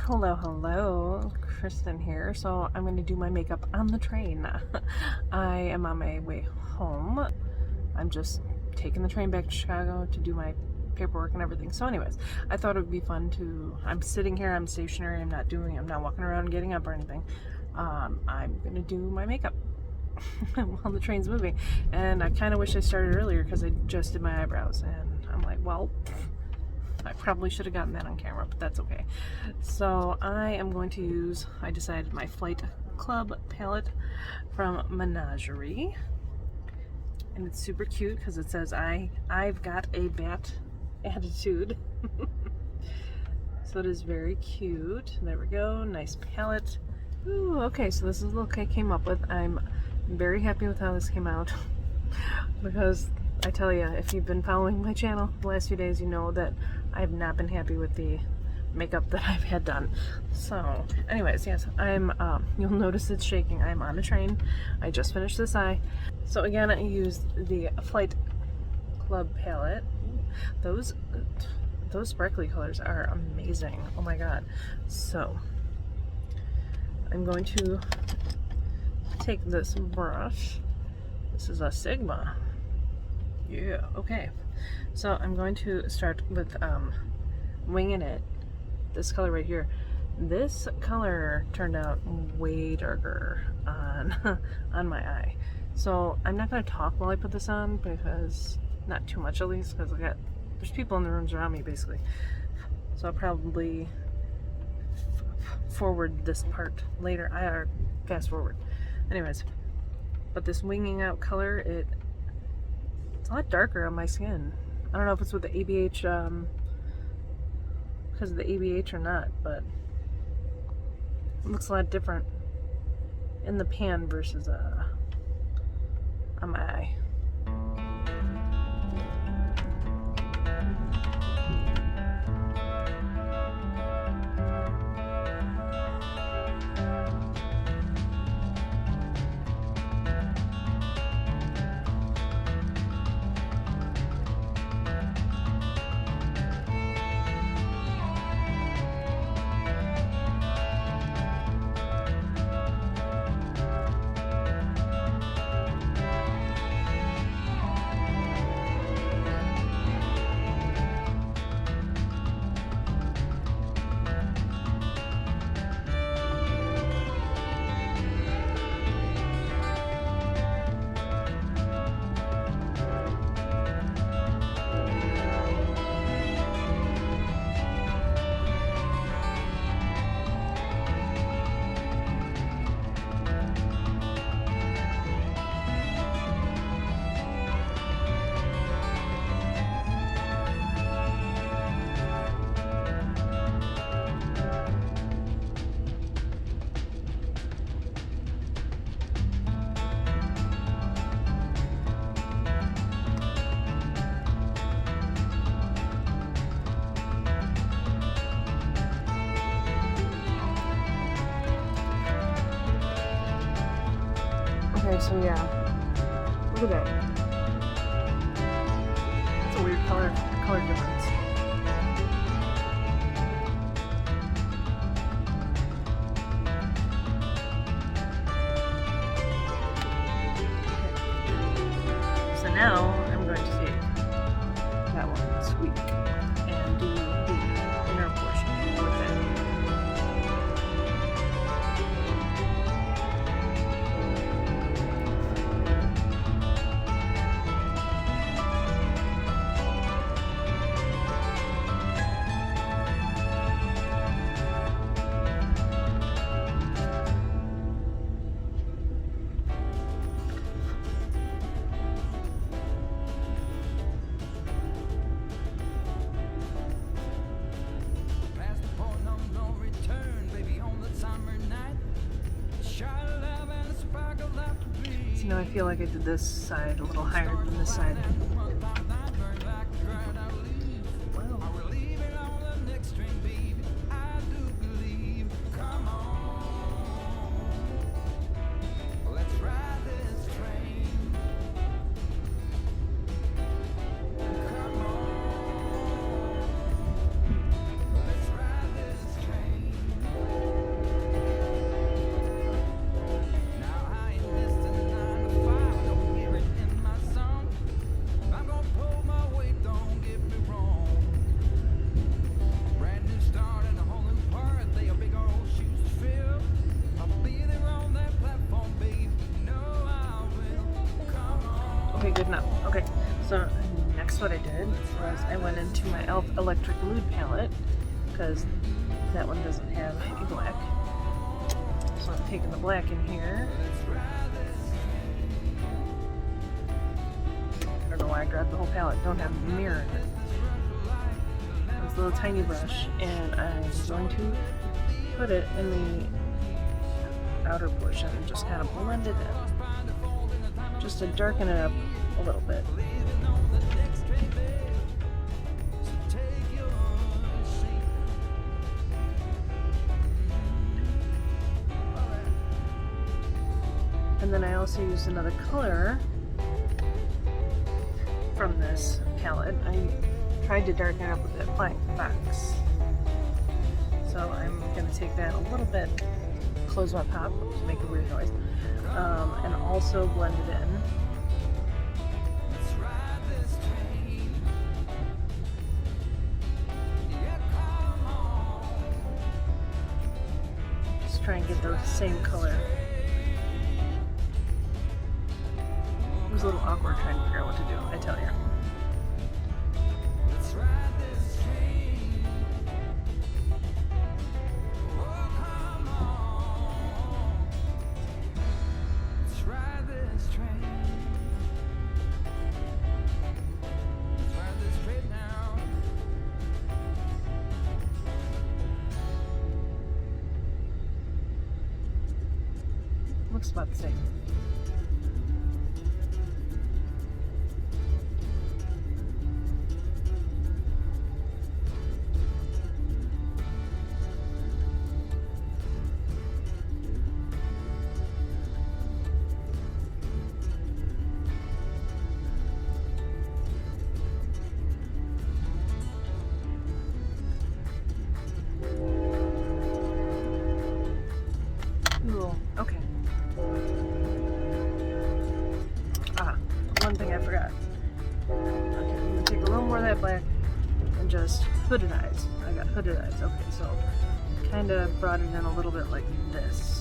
Hello, hello, Kristen here. So I'm going to do my makeup on the train. I am on my way home. I'm just taking the train back to Chicago to do my paperwork and everything. So anyways, I thought it would be fun to, I'm sitting here, I'm stationary, I'm not walking around getting up or anything. I'm going to do my makeup while the train's moving. And I kind of wish I started earlier because I just did my eyebrows. And I'm like, well, I probably should have gotten that on camera, but that's okay. So I am going to use, I decided, my Flight Club palette from Menagerie. And it's super cute because it says, I've got a bat attitude. So it is very cute. There we go, nice palette. Ooh, okay, so this is the look I came up with. I'm very happy with how this came out because I tell you, if you've been following my channel the last few days, you know that I have not been happy with the makeup that I've had done. So, anyways, yes, you'll notice it's shaking. I'm on a train. I just finished this eye. So again, I used the Flight Club palette. Those sparkly colors are amazing. Oh my god. So, I'm going to take this brush. This is a Sigma. Yeah, okay. So I'm going to start with winging it. This color right here. This color turned out way darker on on my eye. So I'm not going to talk while I put this on because, not too much at least, because there's people in the rooms around me basically. So I'll probably forward this part later, or fast forward. Anyways, but this winging out color, it's a lot darker on my skin. I don't know if it's with the ABH, because of the ABH or not, but it looks a lot different in the pan versus on my eye. Okay, so yeah, look at that. It's a weird color difference. Okay. So now I'm going to take that one, sweet, and do the inner portion with it. So now I feel like I did this side a little higher than this side. good enough. Okay, so next what I did was I went into my e.l.f. Electric Mood palette because that one doesn't have a black. So I'm taking the black in here. I don't know why I grabbed the whole palette. Don't have a mirror in it. It's a little tiny brush, and I'm going to put it in the outer portion and just kind of blend it in. Just to darken it up a little bit. And then I also used another color from this palette. I tried to darken it up with that black box. So I'm going to take that a little bit, close my pop to make a weird noise, and also blend it in. Just try and get the same color. It was a little awkward trying to figure out what to do, I tell you. Looks about the same. Ooh, okay. One thing I forgot. Okay, I'm gonna take a little more of that black and just hooded eyes. I got hooded eyes. Okay, so kind of brought it in a little bit like this.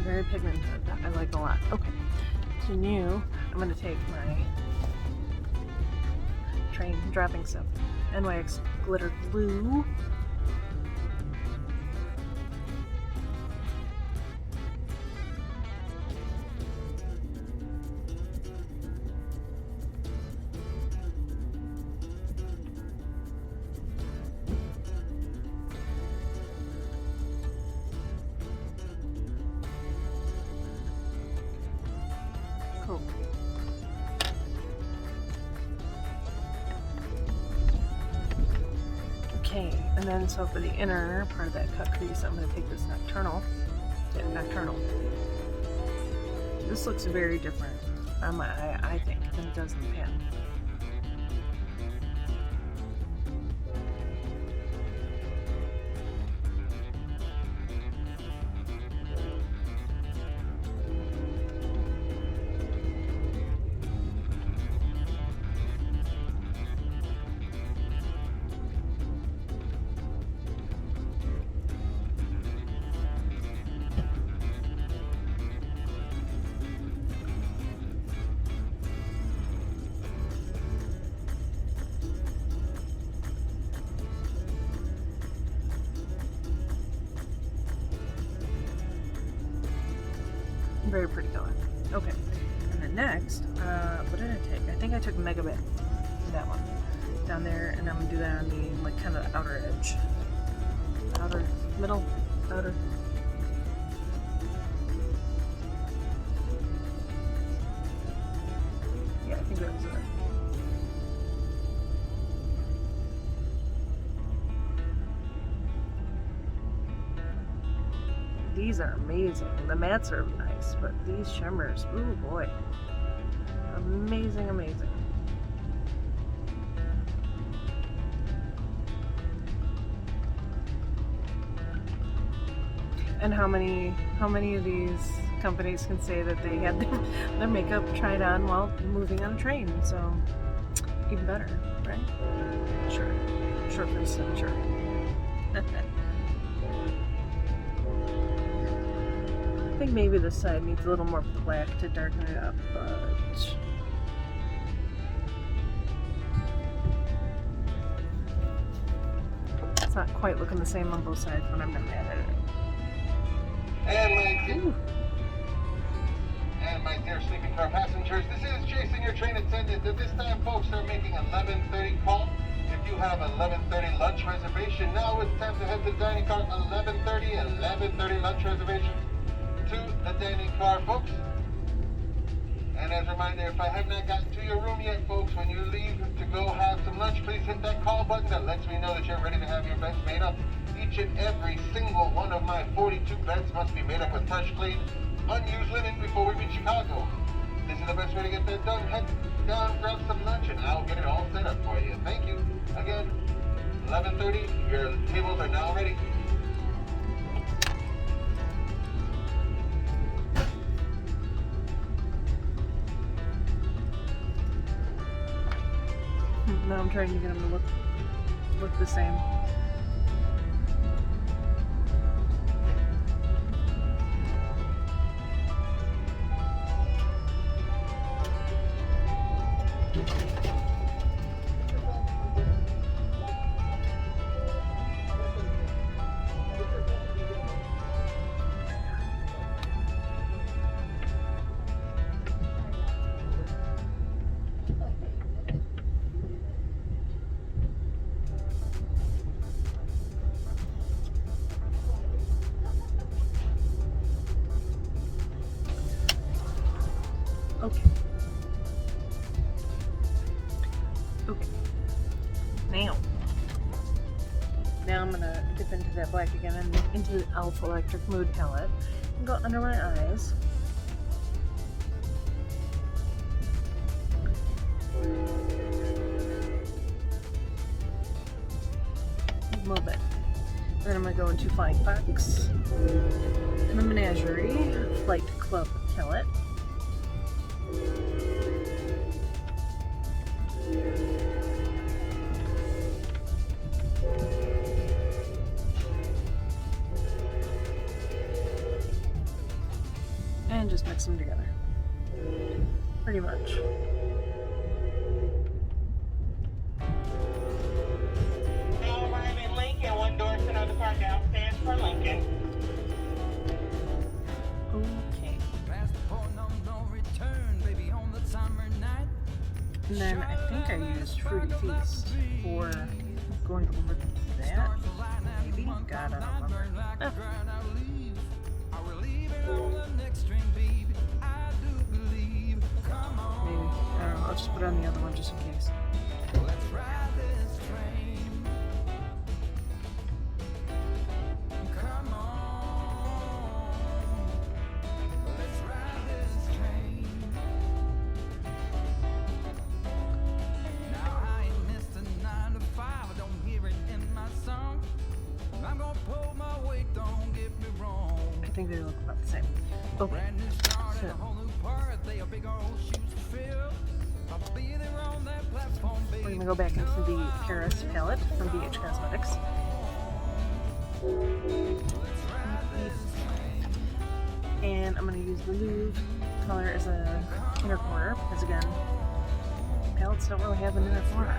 Very pigmented. I like a lot. Okay, so new, I'm going to take my train dropping stuff, NYX glitter glue. Cool. Okay, and then so for the inner part of that cut crease, I'm going to take this Nocturnal. Yeah, Nocturnal. This looks very different on my eye, I think, than it does in the pen. Very pretty color. Okay, and then next, what did I take? I think I took Mega Bit, that one, down there, and I'm gonna do that on the like kind of outer edge, outer, middle, outer. Yeah, I think that was it. These are amazing. The mattes are nice, but these shimmers, ooh boy. Amazing, amazing. And how many of these companies can say that they had their makeup tried on while moving on a train? So even better, right? Sure, Kristen, sure. I think maybe this side needs a little more black to darken it up, but it's not quite looking the same on both sides when I'm done at it. And my dear sleeping car passengers, this is Jason, your train attendant. At this time, folks are making 11:30 call. If you have 11:30 lunch reservation, now it's time to head to the dining car. 11:30 lunch reservation to the dining car, folks. And as a reminder, if I have not gotten to your room yet, folks, when you leave to go have some lunch, please hit that call button. That lets me know that you're ready to have your beds made up. Each and every single one of my 42 beds must be made up with fresh, clean, unused linen before we reach Chicago. This is the best way to get that done. Head down, grab some lunch, and I'll get it all set up for you. Thank you. Again, 11:30, your tables are now ready. Now I'm trying to get them to look the same. Okay. Now I'm gonna dip into that black again and into the Elf Electric Mood palette and go under my eyes. A little bit. Then I'm gonna go into Flying Fox and the Menagerie Flight Club palette. And just mix them together. Pretty much. Now arriving in Lincoln, one door to another car downstairs for Lincoln. Okay. And then I think I used Fruity Feast for going over that. Maybe? God, I don't remember. Oh. Maybe. I don't know. I'll just put it on the other one just in case. I think they look about the same. Okay. So. We're going to go back into the Paris palette from BH Cosmetics. And I'm going to use the Louvre color as a inner corner because, again, palettes don't really have an inner corner.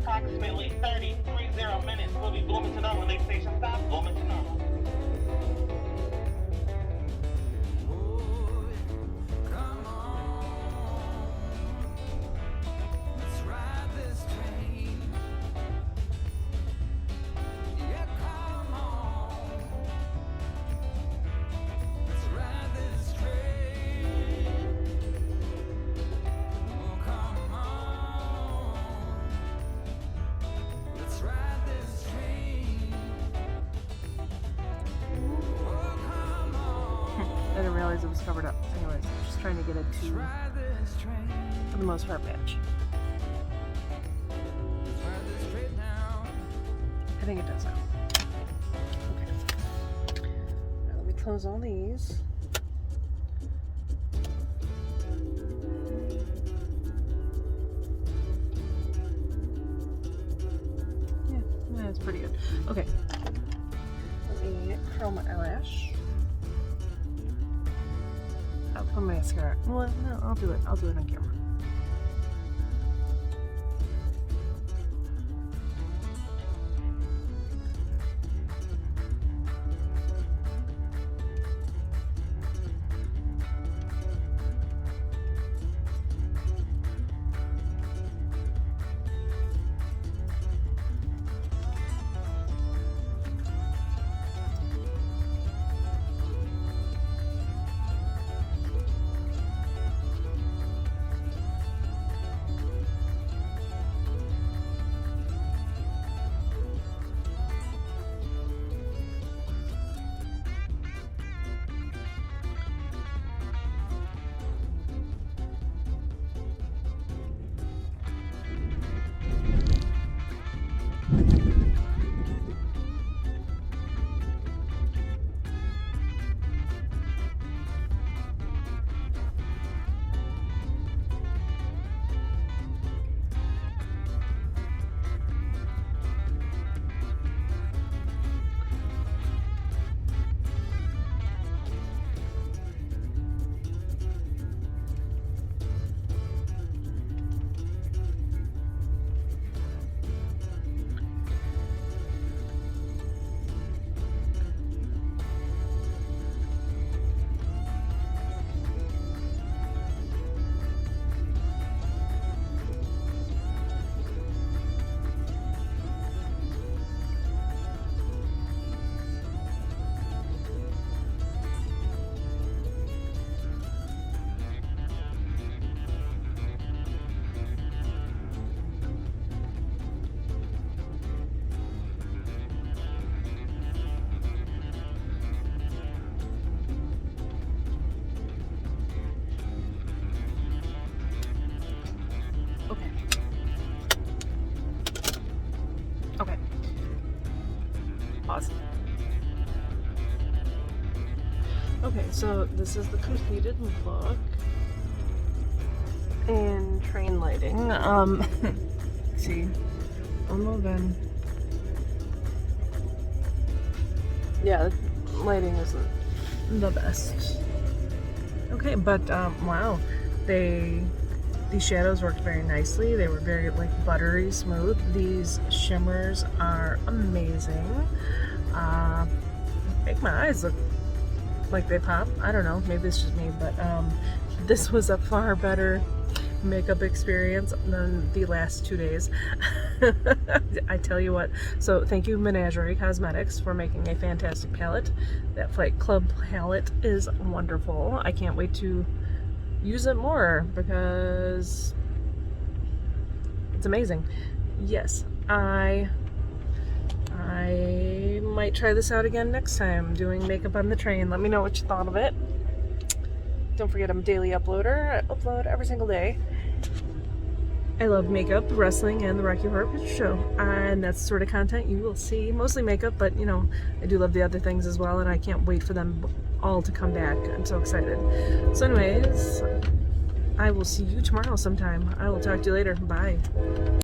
Approximately 30 minutes. We'll be Bloomington Normal. Next station stop, Bloomington Normal. realize it was covered up. Anyways, just trying to get it to, for the most part, match. I think it does now. Okay. Now let me close all these. Yeah, that's pretty good. Okay. Let me curl my eyelash. I'll put my mascara. Well, no, I'll do it. I'll do it on camera. Okay. Pause. Okay, so this is the completed look and train lighting. See, I'm moving. Yeah, lighting isn't the best. Okay, but wow, these shadows worked very nicely. They were very like buttery smooth. These shimmers are amazing. Make my eyes look like they pop. I don't know, maybe it's just me, but this was a far better makeup experience than the last 2 days. I tell you what. So thank you Menagerie Cosmetics for making a fantastic palette. That Flight Club palette is wonderful. I can't wait to use it more because it's amazing. Yes, I might try this out again next time, doing makeup on the train. Let me know what you thought of it. Don't forget I'm a daily uploader. I upload every single day. I love makeup, wrestling, and the Rocky Horror Picture Show, and that's the sort of content you will see. Mostly makeup, but you know, I do love the other things as well, and I can't wait for them all to come back. I'm so excited. So anyways, I will see you tomorrow sometime. I will talk to you later. Bye.